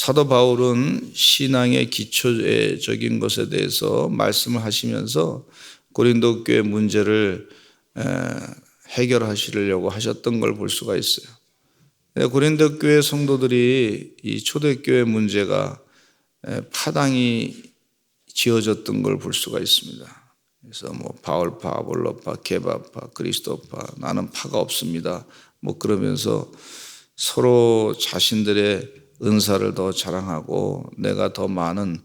사도 바울은 신앙의 기초적인 것에 대해서 말씀을 하시면서 고린도 교회 문제를 해결하시려고 하셨던 걸 볼 수가 있어요. 고린도 교회 성도들이 이 초대교회 문제가 파당이 지어졌던 걸 볼 수가 있습니다. 그래서 바울파, 아볼로파, 게바파, 그리스도파, 나는 파가 없습니다. 그러면서 서로 자신들의 은사를 더 자랑하고 내가 더 많은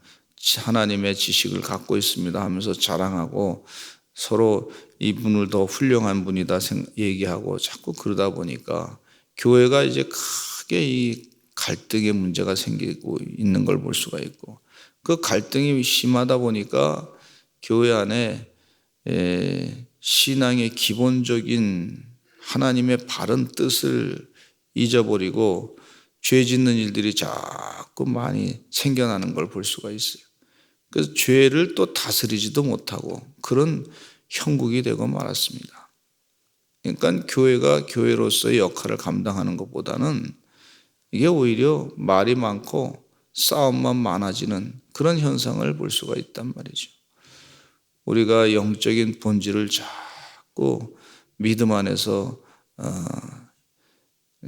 하나님의 지식을 갖고 있습니다 하면서 자랑하고 서로 이분을 더 훌륭한 분이다 얘기하고 자꾸 그러다 보니까 교회가 이제 크게 이 갈등의 문제가 생기고 있는 걸 볼 수가 있고, 그 갈등이 심하다 보니까 교회 안에 신앙의 기본적인 하나님의 바른 뜻을 잊어버리고 죄 짓는 일들이 자꾸 많이 생겨나는 걸 볼 수가 있어요. 그래서 죄를 또 다스리지도 못하고 그런 형국이 되고 말았습니다. 그러니까 교회가 교회로서의 역할을 감당하는 것보다는 이게 오히려 말이 많고 싸움만 많아지는 그런 현상을 볼 수가 있단 말이죠. 우리가 영적인 본질을 자꾸 믿음 안에서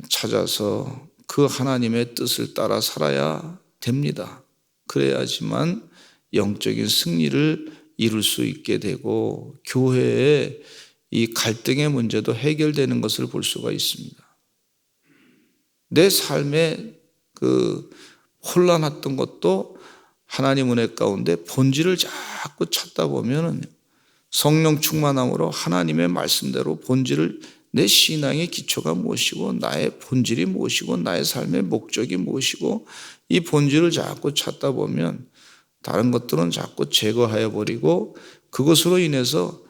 찾아서 그 하나님의 뜻을 따라 살아야 됩니다. 그래야지만 영적인 승리를 이룰 수 있게 되고 교회의 이 갈등의 문제도 해결되는 것을 볼 수가 있습니다. 내 삶에 그 혼란했던 것도 하나님 은혜 가운데 본질을 자꾸 찾다 보면 성령 충만함으로 하나님의 말씀대로 본질을, 내 신앙의 기초가 무엇이고 나의 본질이 무엇이고 나의 삶의 목적이 무엇이고 이 본질을 자꾸 찾다 보면 다른 것들은 자꾸 제거해 버리고 그것으로 인해서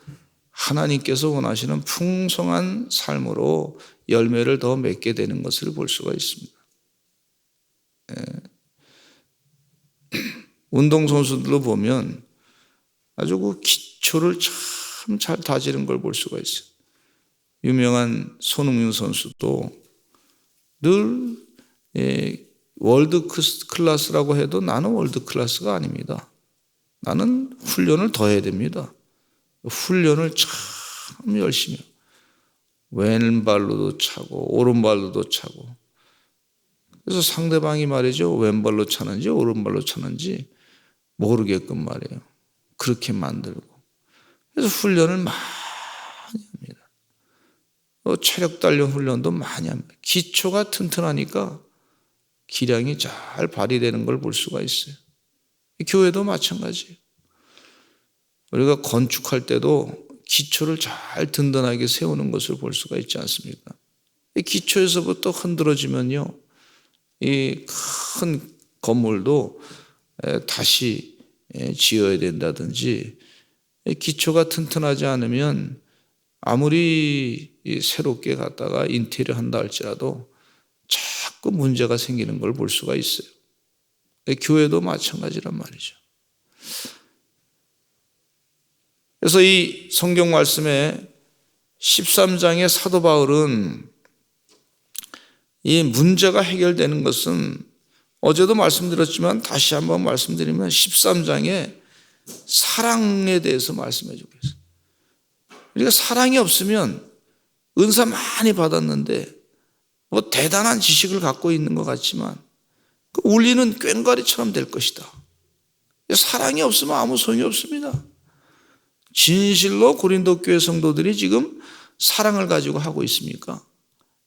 하나님께서 원하시는 풍성한 삶으로 열매를 더 맺게 되는 것을 볼 수가 있습니다. 운동선수들로 보면 아주 그 기초를 참 잘 다지는 걸 볼 수가 있어요. 유명한 손흥민 선수도 늘 월드 클래스라고 해도 나는 월드 클래스가 아닙니다. 나는 훈련을 더 해야 됩니다. 훈련을 참 열심히 해요. 왼발로도 차고 오른발로도 차고, 그래서 상대방이 말이죠 왼발로 차는지 오른발로 차는지 모르게끔 말이에요 그렇게 만들고, 그래서 훈련을 많이 합니다. 체력 단련 훈련도 많이 합니다. 기초가 튼튼하니까 기량이 잘 발휘되는 걸 볼 수가 있어요. 교회도 마찬가지예요. 우리가 건축할 때도 기초를 잘 든든하게 세우는 것을 볼 수가 있지 않습니까? 이 기초에서부터 흔들어지면요 이 큰 건물도 다시 지어야 된다든지, 기초가 튼튼하지 않으면 아무리 새롭게 갖다가 인테리어 한다 할지라도 자꾸 문제가 생기는 걸 볼 수가 있어요. 교회도 마찬가지란 말이죠. 그래서 이 성경 말씀에 13장의 사도 바울은 이 문제가 해결되는 것은 어제도 말씀드렸지만 다시 한번 말씀드리면 13장에 사랑에 대해서 말씀해 주고 있어요. 우리가 사랑이 없으면 은사 많이 받았는데 대단한 지식을 갖고 있는 것 같지만 그 울리는 꽹과리처럼 될 것이다. 사랑이 없으면 아무 소용이 없습니다. 진실로 고린도 교회 성도들이 지금 사랑을 가지고 하고 있습니까?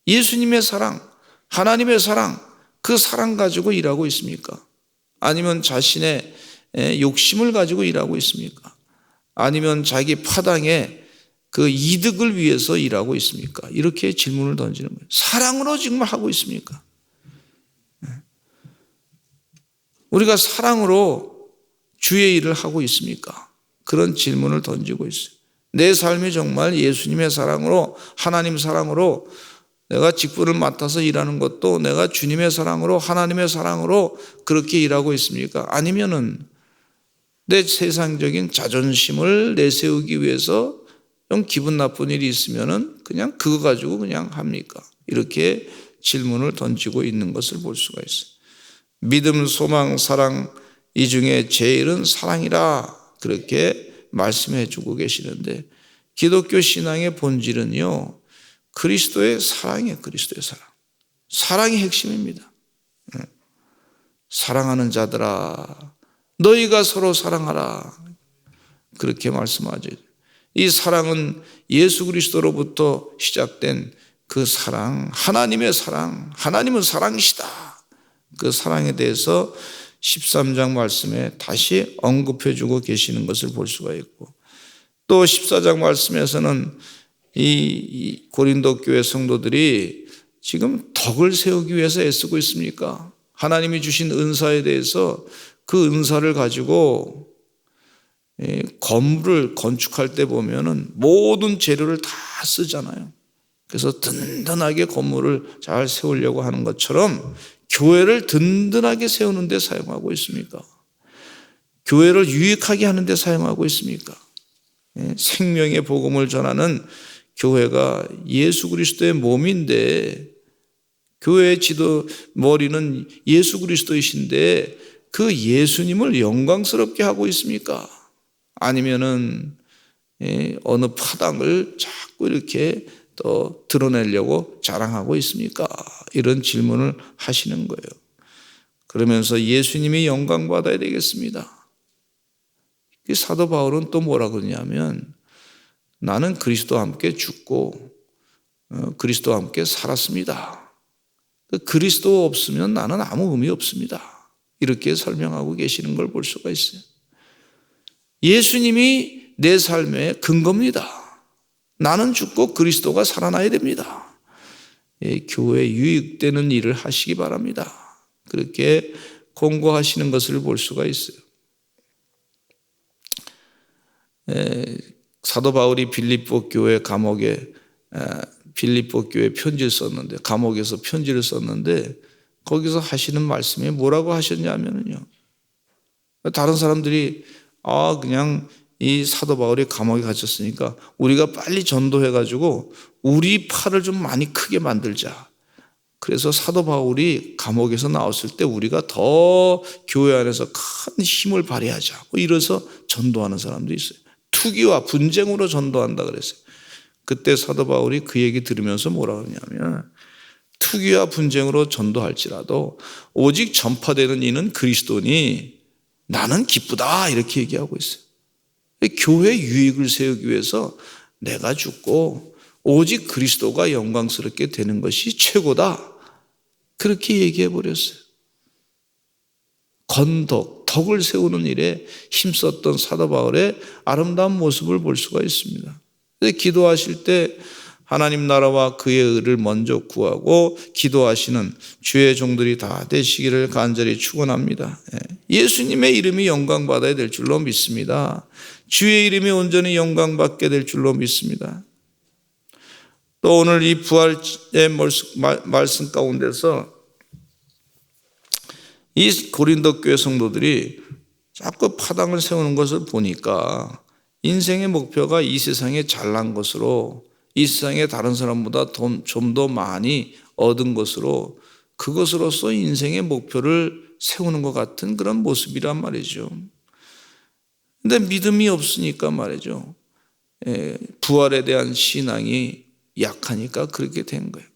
예수님의 사랑, 하나님의 사랑, 그 사랑 가지고 일하고 있습니까? 아니면 자신의 욕심을 가지고 일하고 있습니까? 아니면 자기 파당의 그 이득을 위해서 일하고 있습니까? 이렇게 질문을 던지는 거예요. 사랑으로 지금 하고 있습니까? 우리가 사랑으로 주의 일을 하고 있습니까? 그런 질문을 던지고 있어요. 내 삶이 정말 예수님의 사랑으로, 하나님 사랑으로 내가 직분을 맡아서 일하는 것도 내가 주님의 사랑으로, 하나님의 사랑으로 그렇게 일하고 있습니까? 아니면은 내 세상적인 자존심을 내세우기 위해서 좀 기분 나쁜 일이 있으면은 그냥 그거 가지고 그냥 합니까? 이렇게 질문을 던지고 있는 것을 볼 수가 있어요. 믿음, 소망, 사랑 이 중에 제일은 사랑이라 그렇게 말씀해 주고 계시는데 기독교 신앙의 본질은요 그리스도의 사랑이에요. 그리스도의 사랑. 사랑이 핵심입니다. 사랑하는 자들아 너희가 서로 사랑하라 그렇게 말씀하죠. 이 사랑은 예수 그리스도로부터 시작된 그 사랑, 하나님의 사랑, 하나님은 사랑이시다. 그 사랑에 대해서 13장 말씀에 다시 언급해 주고 계시는 것을 볼 수가 있고 또 14장 말씀에서는 이 고린도 교회 성도들이 지금 덕을 세우기 위해서 애쓰고 있습니까? 하나님이 주신 은사에 대해서 그 은사를 가지고 건물을 건축할 때 보면은 모든 재료를 다 쓰잖아요. 그래서 든든하게 건물을 잘 세우려고 하는 것처럼 교회를 든든하게 세우는 데 사용하고 있습니까? 교회를 유익하게 하는 데 사용하고 있습니까? 생명의 복음을 전하는 교회가 예수 그리스도의 몸인데 교회의 지도 머리는 예수 그리스도이신데 그 예수님을 영광스럽게 하고 있습니까? 아니면은 어느 파당을 자꾸 이렇게 또 드러내려고 자랑하고 있습니까? 이런 질문을 하시는 거예요. 그러면서 예수님이 영광받아야 되겠습니다. 사도 바울은 또 뭐라 그러냐면 나는 그리스도와 함께 죽고 그리스도와 함께 살았습니다. 그리스도 없으면 나는 아무 의미 없습니다. 이렇게 설명하고 계시는 걸 볼 수가 있어요. 예수님이 내 삶의 근거입니다. 나는 죽고 그리스도가 살아나야 됩니다. 교회에 유익되는 일을 하시기 바랍니다. 그렇게 공고하시는 것을 볼 수가 있어요. 사도 바울이 빌립보 교회 감옥에 빌립보 교회 편지를 썼는데 감옥에서 편지를 썼는데 거기서 하시는 말씀이 뭐라고 하셨냐면요. 다른 사람들이 그냥 이 사도 바울이 감옥에 갇혔으니까 우리가 빨리 전도해가지고 우리 팔을 좀 많이 크게 만들자. 그래서 사도 바울이 감옥에서 나왔을 때 우리가 더 교회 안에서 큰 힘을 발휘하자. 이래서 전도하는 사람도 있어요. 투기와 분쟁으로 전도한다 그랬어요. 그때 사도 바울이 그 얘기 들으면서 뭐라 그러냐면 투기와 분쟁으로 전도할지라도 오직 전파되는 이는 그리스도니 나는 기쁘다 이렇게 얘기하고 있어요. 교회 유익을 세우기 위해서 내가 죽고 오직 그리스도가 영광스럽게 되는 것이 최고다. 그렇게 얘기해 버렸어요. 건덕, 덕을 세우는 일에 힘썼던 사도 바울의 아름다운 모습을 볼 수가 있습니다. 기도하실 때 하나님 나라와 그의 의를 먼저 구하고 기도하시는 주의 종들이 다 되시기를 간절히 축원합니다. 예수님의 이름이 영광받아야 될 줄로 믿습니다. 주의 이름이 온전히 영광받게 될 줄로 믿습니다. 또 오늘 이 부활의 말씀 가운데서 이 고린도 교회 성도들이 자꾸 파당을 세우는 것을 보니까 인생의 목표가 이 세상에 잘난 것으로 이 세상에 다른 사람보다 좀 더 많이 얻은 것으로 그것으로서 인생의 목표를 세우는 것 같은 그런 모습이란 말이죠. 근데 믿음이 없으니까 말이죠. 부활에 대한 신앙이 약하니까 그렇게 된 거예요.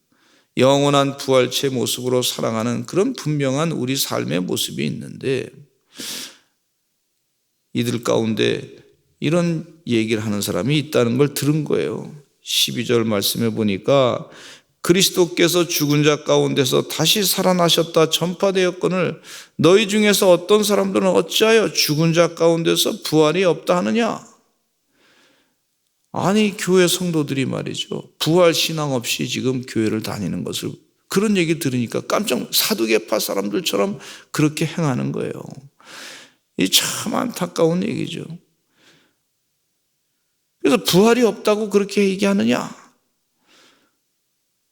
영원한 부활체 모습으로 살아가는 그런 분명한 우리 삶의 모습이 있는데 이들 가운데 이런 얘기를 하는 사람이 있다는 걸 들은 거예요. 12절 말씀에 보니까 그리스도께서 죽은 자 가운데서 다시 살아나셨다 전파되었거늘 너희 중에서 어떤 사람들은 어찌하여 죽은 자 가운데서 부활이 없다 하느냐? 아니 교회 성도들이 말이죠. 부활 신앙 없이 지금 교회를 다니는 것을 그런 얘기 들으니까 깜짝 사두개파 사람들처럼 그렇게 행하는 거예요. 이 참 안타까운 얘기죠. 그래서 부활이 없다고 그렇게 얘기하느냐?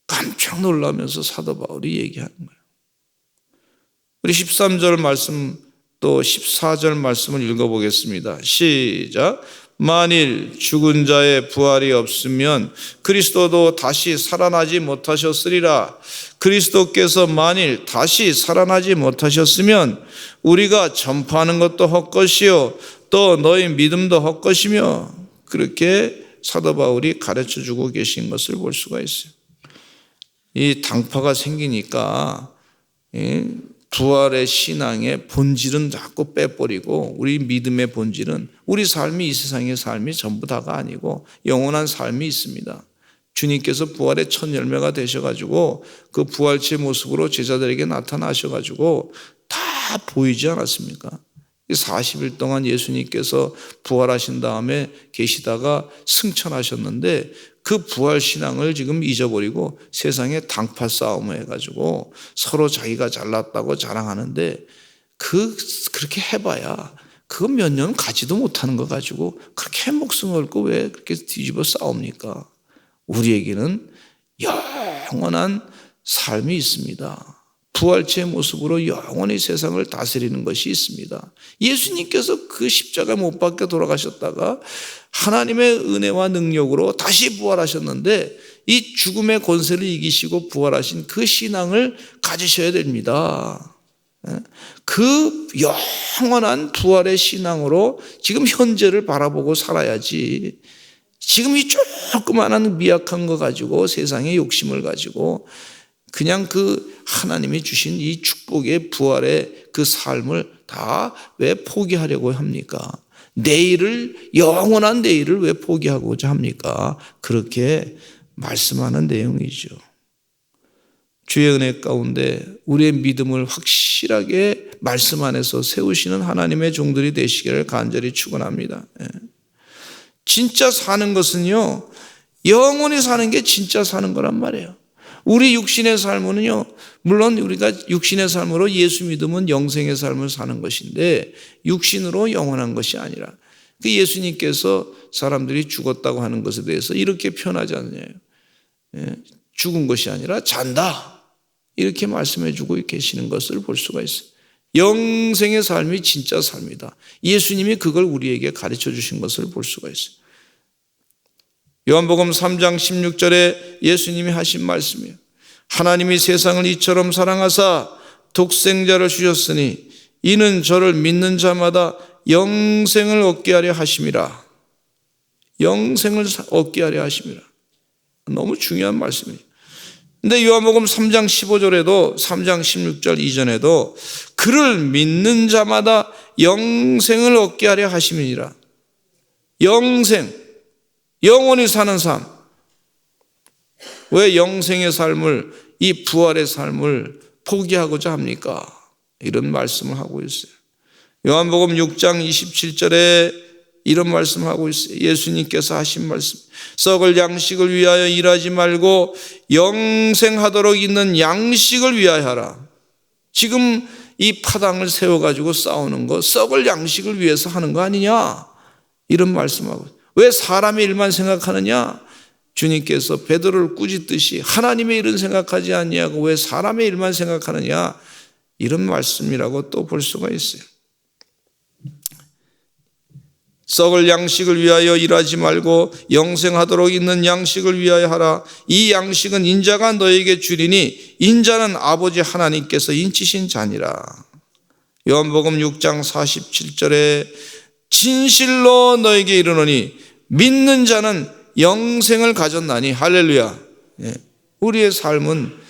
깜짝 놀라면서 사도 바울이 얘기하는 거예요. 우리 13절 말씀 또 14절 말씀을 읽어보겠습니다. 시작. 만일 죽은 자의 부활이 없으면 그리스도도 다시 살아나지 못하셨으리라. 그리스도께서 만일 다시 살아나지 못하셨으면 우리가 전파하는 것도 헛것이요 또 너희 믿음도 헛것이며, 그렇게 사도 바울이 가르쳐주고 계신 것을 볼 수가 있어요. 이 당파가 생기니까 부활의 신앙의 본질은 자꾸 빼버리고, 우리 믿음의 본질은 우리 삶이 이 세상의 삶이 전부 다가 아니고 영원한 삶이 있습니다. 주님께서 부활의 첫 열매가 되셔가지고 그 부활체의 모습으로 제자들에게 나타나셔가지고 다 보이지 않았습니까? 40일 동안 예수님께서 부활하신 다음에 계시다가 승천하셨는데 그 부활 신앙을 지금 잊어버리고 세상에 당파 싸움을 해가지고 서로 자기가 잘났다고 자랑하는데, 그렇게 해봐야 그거 몇 년 가지도 못하는 거 가지고 그렇게 목숨 걸고 왜 그렇게 뒤집어 싸웁니까? 우리에게는 영원한 삶이 있습니다. 부활체의 모습으로 영원히 세상을 다스리는 것이 있습니다. 예수님께서 그 십자가 못 박혀 돌아가셨다가 하나님의 은혜와 능력으로 다시 부활하셨는데, 이 죽음의 권세를 이기시고 부활하신 그 신앙을 가지셔야 됩니다. 그 영원한 부활의 신앙으로 지금 현재를 바라보고 살아야지, 지금 이 조그마한 미약한 거 가지고 세상의 욕심을 가지고 그냥 그 하나님이 주신 이 축복의 부활의 그 삶을 다 왜 포기하려고 합니까? 내일을, 영원한 내일을 왜 포기하고자 합니까? 그렇게 말씀하는 내용이죠. 주의 은혜 가운데 우리의 믿음을 확실하게 말씀 안에서 세우시는 하나님의 종들이 되시기를 간절히 축원합니다. 진짜 사는 것은요, 영원히 사는 게 진짜 사는 거란 말이에요. 우리 육신의 삶은요, 물론 우리가 육신의 삶으로 예수 믿으면 영생의 삶을 사는 것인데 육신으로 영원한 것이 아니라, 그 예수님께서 사람들이 죽었다고 하는 것에 대해서 이렇게 표현하지 않느냐요. 죽은 것이 아니라 잔다, 이렇게 말씀해 주고 계시는 것을 볼 수가 있어요. 영생의 삶이 진짜 삶이다. 예수님이 그걸 우리에게 가르쳐 주신 것을 볼 수가 있어요. 요한복음 3장 16절에 예수님이 하신 말씀이에요. 하나님이 세상을 이처럼 사랑하사 독생자를 주셨으니 이는 저를 믿는 자마다 영생을 얻게 하려 하심이라. 영생을 얻게 하려 하심이라. 너무 중요한 말씀이에요. 근데 요한복음 3장 15절에도 3장 16절 이전에도 그를 믿는 자마다 영생을 얻게 하려 하심이니라. 영생, 영원히 사는 삶. 왜 영생의 삶을, 이 부활의 삶을 포기하고자 합니까? 이런 말씀을 하고 있어요. 요한복음 6장 27절에 이런 말씀하고 있어요. 예수님께서 하신 말씀. 썩을 양식을 위하여 일하지 말고 영생하도록 있는 양식을 위하여 하라. 지금 이 파당을 세워가지고 싸우는 거 썩을 양식을 위해서 하는 거 아니냐, 이런 말씀하고. 왜 사람의 일만 생각하느냐? 주님께서 베드로를 꾸짖듯이 하나님의 일은 생각하지 아니하고 왜 사람의 일만 생각하느냐, 이런 말씀이라고 또 볼 수가 있어요. 썩을 양식을 위하여 일하지 말고 영생하도록 있는 양식을 위하여 하라. 이 양식은 인자가 너에게 주리니 인자는 아버지 하나님께서 인치신 자니라. 요한복음 6장 47절에 진실로 너에게 이르노니 믿는 자는 영생을 가졌나니. 할렐루야. 우리의 삶은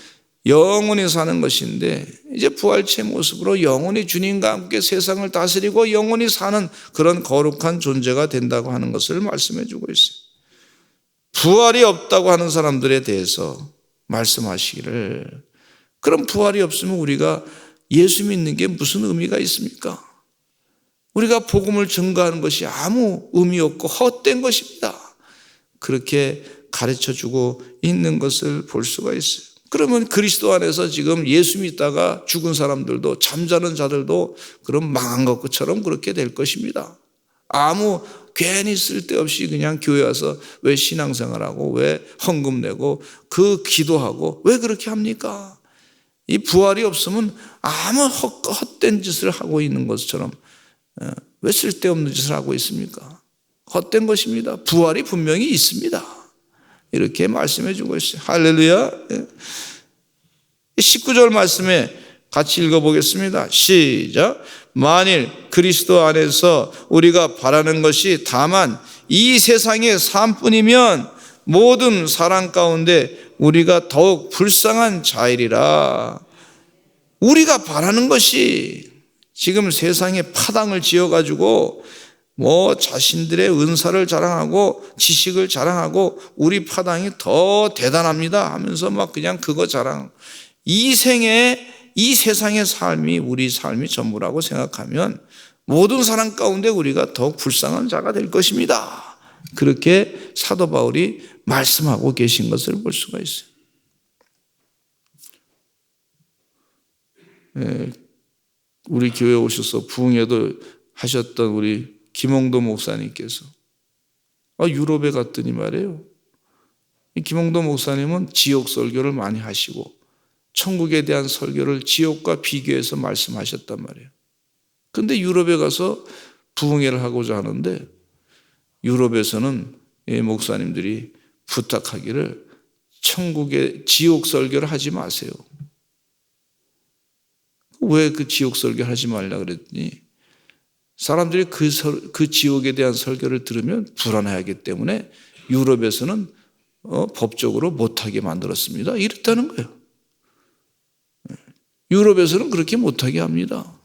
영원히 사는 것인데 이제 부활체의 모습으로 영원히 주님과 함께 세상을 다스리고 영원히 사는 그런 거룩한 존재가 된다고 하는 것을 말씀해 주고 있어요. 부활이 없다고 하는 사람들에 대해서 말씀하시기를, 그럼 부활이 없으면 우리가 예수 믿는 게 무슨 의미가 있습니까? 우리가 복음을 전가하는 것이 아무 의미 없고 헛된 것입니다. 그렇게 가르쳐주고 있는 것을 볼 수가 있어요. 그러면 그리스도 안에서 지금 예수 믿다가 죽은 사람들도, 잠자는 자들도 그런 망한 것처럼 그렇게 될 것입니다. 아무 괜히 쓸데없이 그냥 교회 와서 왜 신앙생활하고 왜 헌금 내고 그 기도하고 왜 그렇게 합니까? 이 부활이 없으면 아무 헛된 짓을 하고 있는 것처럼 왜 쓸데없는 짓을 하고 있습니까? 헛된 것입니다. 부활이 분명히 있습니다. 이렇게 말씀해 주고 있어요. 할렐루야. 19절 말씀에 같이 읽어보겠습니다. 시작. 만일 그리스도 안에서 우리가 바라는 것이 다만 이 세상의 삶뿐이면 모든 사랑 가운데 우리가 더욱 불쌍한 자이리라. 우리가 바라는 것이 지금 세상에 파당을 지어가지고 자신들의 은사를 자랑하고 지식을 자랑하고 우리 파당이 더 대단합니다 하면서 그냥 그거 자랑. 이 세상의 삶이 우리 삶이 전부라고 생각하면 모든 사람 가운데 우리가 더욱 불쌍한 자가 될 것입니다. 그렇게 사도 바울이 말씀하고 계신 것을 볼 수가 있어요. 우리 교회에 오셔서 부흥회도 하셨던 우리 김홍도 목사님께서 유럽에 갔더니 말이에요. 김홍도 목사님은 지옥 설교를 많이 하시고 천국에 대한 설교를 지옥과 비교해서 말씀하셨단 말이에요. 그런데 유럽에 가서 부흥회를 하고자 하는데 유럽에서는 목사님들이 부탁하기를 천국의 지옥 설교를 하지 마세요. 왜 그 지옥 설교를 하지 말라 그랬더니 사람들이 그 지옥에 대한 설교를 들으면 불안해하기 때문에 유럽에서는 법적으로 못하게 만들었습니다. 이랬다는 거예요. 유럽에서는 그렇게 못하게 합니다.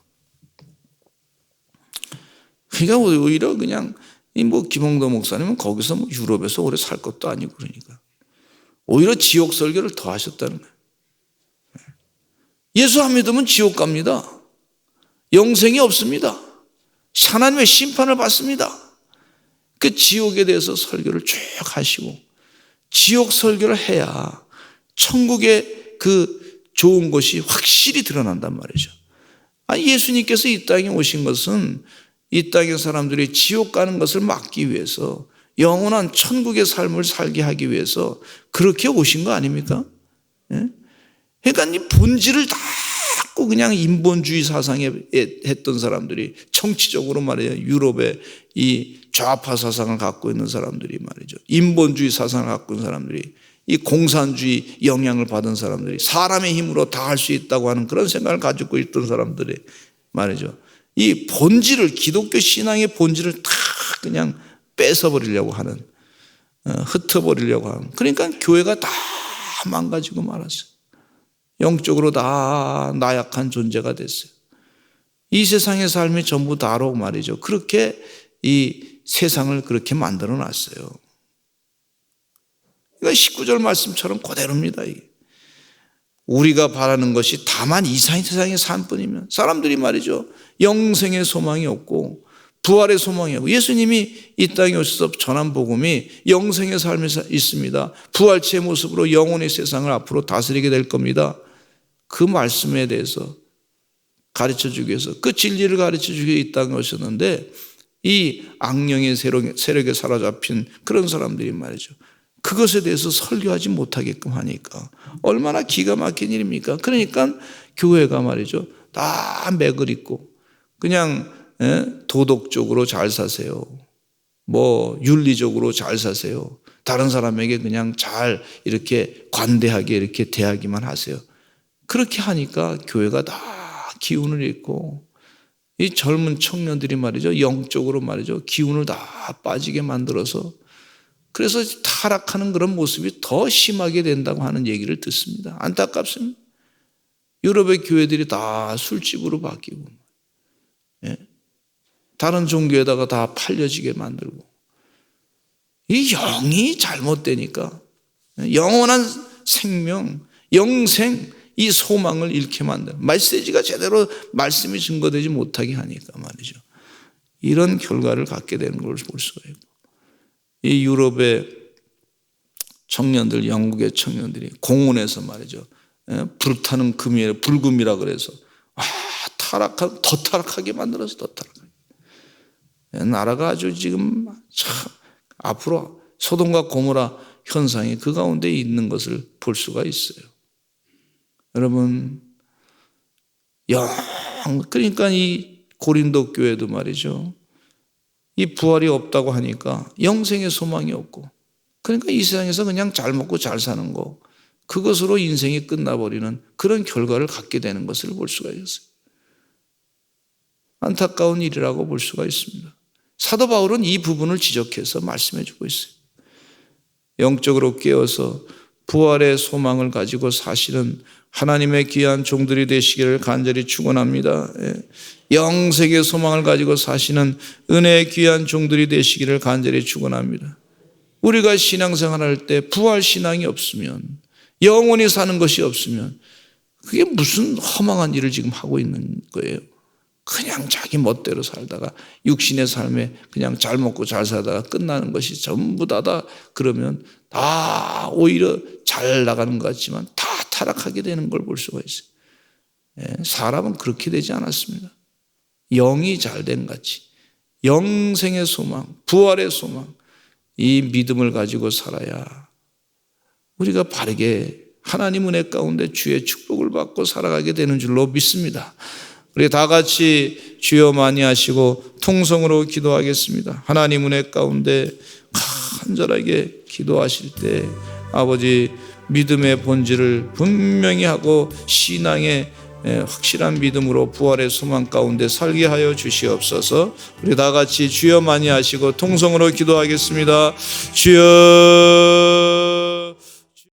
그러니까 오히려 그냥 김홍도 목사님은 거기서 유럽에서 오래 살 것도 아니고 그러니까 오히려 지옥 설교를 더 하셨다는 거예요. 예수 안 믿으면 지옥 갑니다. 영생이 없습니다. 하나님의 심판을 받습니다. 그 지옥에 대해서 설교를 쭉 하시고 지옥 설교를 해야 천국의 그 좋은 것이 확실히 드러난단 말이죠. 예수님께서 이 땅에 오신 것은 이 땅의 사람들이 지옥 가는 것을 막기 위해서 영원한 천국의 삶을 살게 하기 위해서 그렇게 오신 거 아닙니까? 그러니까 이 본질을 닫고 그냥 인본주의 사상에 했던 사람들이 정치적으로 말이에요. 유럽의 이 좌파 사상을 갖고 있는 사람들이 말이죠. 인본주의 사상을 갖고 있는 사람들이 이 공산주의 영향을 받은 사람들이 사람의 힘으로 다 할 수 있다고 하는 그런 생각을 가지고 있던 사람들이 말이죠. 이 본질을 기독교 신앙의 본질을 다 그냥 뺏어버리려고 하는 흩어버리려고 하는 그러니까 교회가 다 망가지고 말았어요. 영적으로 다 나약한 존재가 됐어요. 이 세상의 삶이 전부 다로 말이죠. 그렇게 이 세상을 그렇게 만들어 놨어요. 그러니까 19절 말씀처럼 그대로입니다. 우리가 바라는 것이 다만 이 세상의 삶뿐이면 사람들이 말이죠. 영생의 소망이 없고 부활의 소망이 없고 예수님이 이 땅에 오셔서 전한 복음이 영생의 삶이 있습니다. 부활체의 모습으로 영원히 세상을 앞으로 다스리게 될 겁니다. 그 말씀에 대해서 가르쳐주기 위해서 그 진리를 가르쳐주기 위해 이 땅에 오셨는데 이 악령의 세력에 사로잡힌 그런 사람들이 말이죠. 그것에 대해서 설교하지 못하게끔 하니까 얼마나 기가 막힌 일입니까? 그러니까 교회가 말이죠. 다 맥을 잇고 그냥 도덕적으로 잘 사세요. 윤리적으로 잘 사세요. 다른 사람에게 그냥 잘 이렇게 관대하게 이렇게 대하기만 하세요. 그렇게 하니까 교회가 다 기운을 잃고 이 젊은 청년들이 말이죠. 영적으로 말이죠. 기운을 다 빠지게 만들어서 그래서 타락하는 그런 모습이 더 심하게 된다고 하는 얘기를 듣습니다. 안타깝습니다. 유럽의 교회들이 다 술집으로 바뀌고 다른 종교에다가 다 팔려지게 만들고 이 영이 잘못되니까 영원한 생명, 영생 이 소망을 잃게 만드는 메시지가 제대로 말씀이 증거되지 못하게 하니까 말이죠. 이런 결과를 갖게 되는 걸 볼 수가 있고 이 유럽의 청년들, 영국의 청년들이 공원에서 말이죠. 불타는 금이라 불금이라 그래서 더 타락하게 만들어서 더 타락하게. 나라가 아주 지금 참 앞으로 소돔과 고모라 현상이 그 가운데 있는 것을 볼 수가 있어요. 여러분, 그러니까 이 고린도 교회도 말이죠. 이 부활이 없다고 하니까 영생의 소망이 없고, 그러니까 이 세상에서 그냥 잘 먹고 잘 사는 거, 그것으로 인생이 끝나버리는 그런 결과를 갖게 되는 것을 볼 수가 있어요. 안타까운 일이라고 볼 수가 있습니다. 사도 바울은 이 부분을 지적해서 말씀해 주고 있어요. 영적으로 깨어서 부활의 소망을 가지고 사실은 하나님의 귀한 종들이 되시기를 간절히 축원합니다. 영생의 소망을 가지고 사시는 은혜의 귀한 종들이 되시기를 간절히 축원합니다. 우리가 신앙생활할 때 부활 신앙이 없으면, 영원히 사는 것이 없으면 그게 무슨 허망한 일을 지금 하고 있는 거예요. 그냥 자기 멋대로 살다가 육신의 삶에 그냥 잘 먹고 잘 살다가 끝나는 것이 전부 다다, 그러면 다 오히려 잘 나가는 것 같지만 다 타락하게 되는 걸 볼 수가 있어요. 사람은 그렇게 되지 않았습니다. 영이 잘된 같이 영생의 소망, 부활의 소망, 이 믿음을 가지고 살아야 우리가 바르게 하나님 은혜 가운데 주의 축복을 받고 살아가게 되는 줄로 믿습니다. 우리 다 같이 주여 많이 하시고 통성으로 기도하겠습니다. 하나님 은혜 가운데 간절하게 기도하실 때 아버지 믿음의 본질을 분명히 하고 신앙의 확실한 믿음으로 부활의 소망 가운데 살게 하여 주시옵소서. 우리 다 같이 주여 많이 하시고 통성으로 기도하겠습니다. 주여